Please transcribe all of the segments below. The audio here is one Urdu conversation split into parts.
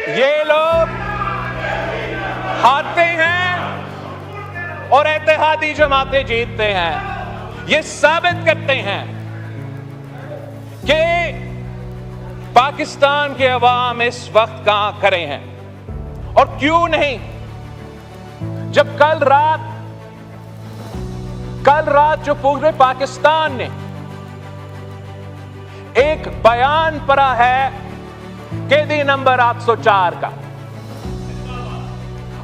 یہ لوگ ہارتے ہیں اور اتحادی جماعتیں جیتتے ہیں. یہ ثابت کرتے ہیں کہ پاکستان کے عوام اس وقت کہاں کھڑے ہیں اور کیوں نہیں. جب کل رات جو پورے پاکستان نے ایک بیان پڑھا ہے قیدی نمبر 804 کا،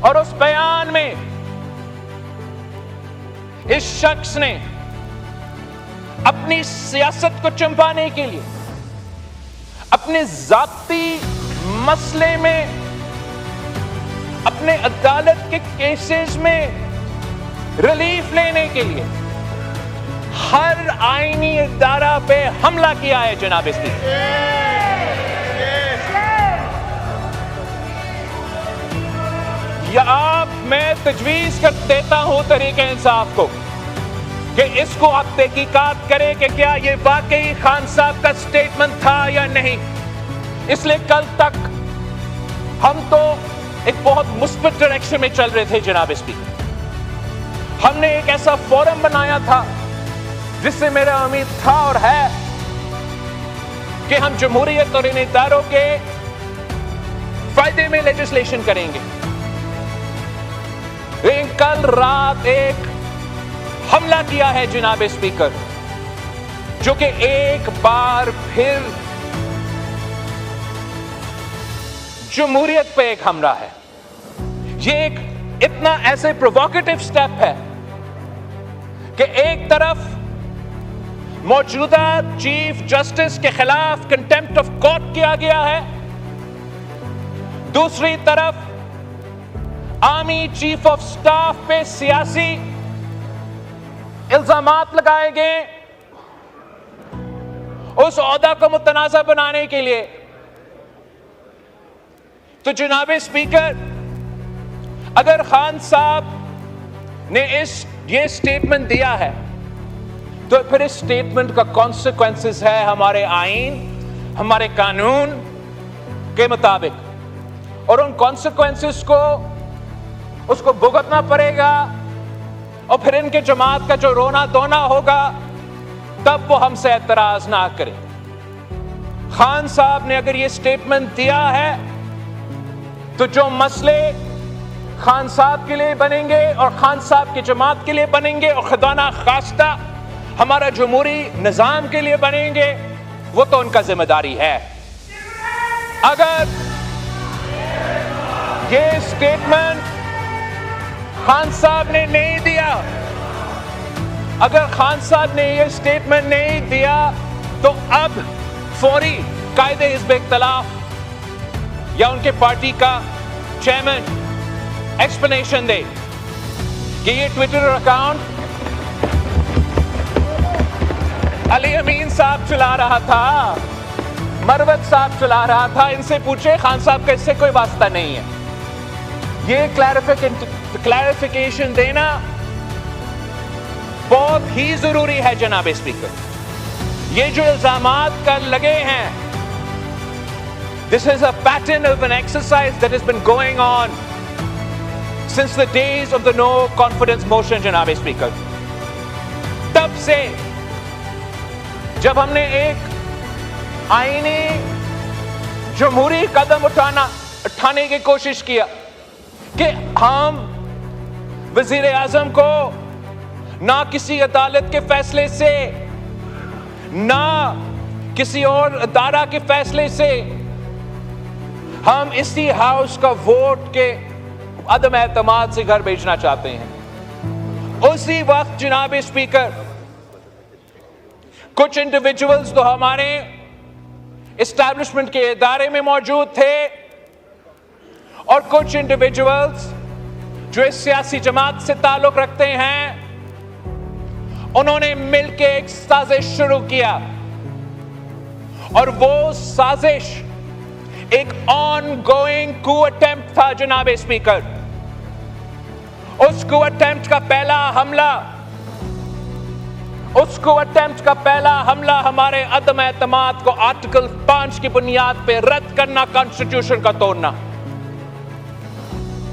اور اس بیان میں اس شخص نے اپنی سیاست کو چمپانے کے لیے اپنے ذاتی مسئلے میں، اپنے عدالت کے کیسز میں ریلیف لینے کے لیے ہر آئینی ادارہ پہ حملہ کیا ہے جناب اسپیکر. یا آپ میں تجویز کر دیتا ہوں تحریک انصاف کو کہ اس کو آپ تحقیقات کریں کہ کیا یہ واقعی خان صاحب کا سٹیٹمنٹ تھا یا نہیں. اس لیے کل تک ہم تو ایک بہت مثبت ڈائریکشن میں چل رہے تھے جناب اسپیکر. ہم نے ایک ایسا فورم بنایا تھا جس سے میرا امید تھا اور ہے کہ ہم جمہوریت اور ان اداروں کے فائدے میں لیجسلیشن کریں گے. لیکن کل رات ایک حملہ کیا ہے جناب اسپیکر، جو کہ ایک بار پھر جمہوریت پہ ایک حملہ ہے. یہ ایک اتنا ایسے پروووکیٹو سٹیپ ہے کہ ایک طرف موجودہ چیف جسٹس کے خلاف کنٹیمپٹ آف کورٹ کیا گیا ہے، دوسری طرف آرمی چیف آف سٹاف پہ سیاسی الزامات لگائے گئے اس عہدہ کو متنازع بنانے کے لیے. تو جناب اسپیکر، اگر خان صاحب نے یہ سٹیٹمنٹ دیا ہے تو پھر اس سٹیٹمنٹ کا کانسیکوینسز ہے ہمارے آئین، ہمارے قانون کے مطابق، اور ان کانسیکوینسز کو اس کو بھگتنا پڑے گا. اور پھر ان کے جماعت کا جو رونا دھونا ہوگا تب وہ ہم سے اعتراض نہ کرے. خان صاحب نے اگر یہ سٹیٹمنٹ دیا ہے تو جو مسئلے خان صاحب کے لیے بنیں گے اور خان صاحب کی جماعت کے لیے بنیں گے اور خدا نخواستہ ہمارا جمہوری نظام کے لیے بنیں گے، وہ تو ان کا ذمہ داری ہے. اگر یہ سٹیٹمنٹ خان صاحب نے نہیں دیا، اگر خان صاحب نے یہ سٹیٹمنٹ نہیں دیا تو اب فوری قائد حزب اختلاف یا ان کے پارٹی کا چیئرمین ایکسپلینیشن دے کہ یہ ٹویٹر اکاؤنٹ علی امین صاحب چلا رہا تھا، مروت صاحب چلا رہا تھا، ان سے پوچھے، خان صاحب کا اس سے کوئی واسطہ نہیں ہے. یہ کلیریفیکیشن دینا بہت ہی ضروری ہے جناب اسپیکر. یہ جو الزامات کل لگے ہیں، this is a pattern of an exercise that has been going on since the days of the no confidence motion جناب اسپیکر. تب سے جب ہم نے ایک آئینی جمہوری قدم اٹھانے کی کوشش کیا کہ ہم وزیر اعظم کو نہ کسی عدالت کے فیصلے سے نہ کسی اور ادارہ کے فیصلے سے ہم اسی ہاؤس کا ووٹ کے عدم اعتماد سے گھر بھیجنا چاہتے ہیں، اسی وقت جناب اسپیکر کچھ انڈیویجولز تو ہمارے اسٹیبلشمنٹ کے ادارے میں موجود تھے اور کچھ انڈیویجولز جو اس سیاسی جماعت سے تعلق رکھتے ہیں، انہوں نے مل کے ایک سازش شروع کیا، اور وہ سازش ایک آن گوئنگ کو اٹیمپٹ تھا جناب اسپیکر. اس کو اٹیمپٹ کا پہلا حملہ ہمارے عدم اعتماد کو آرٹیکل 5 کی بنیاد پہ رد کرنا، کانسٹیٹیوشن کا توڑنا.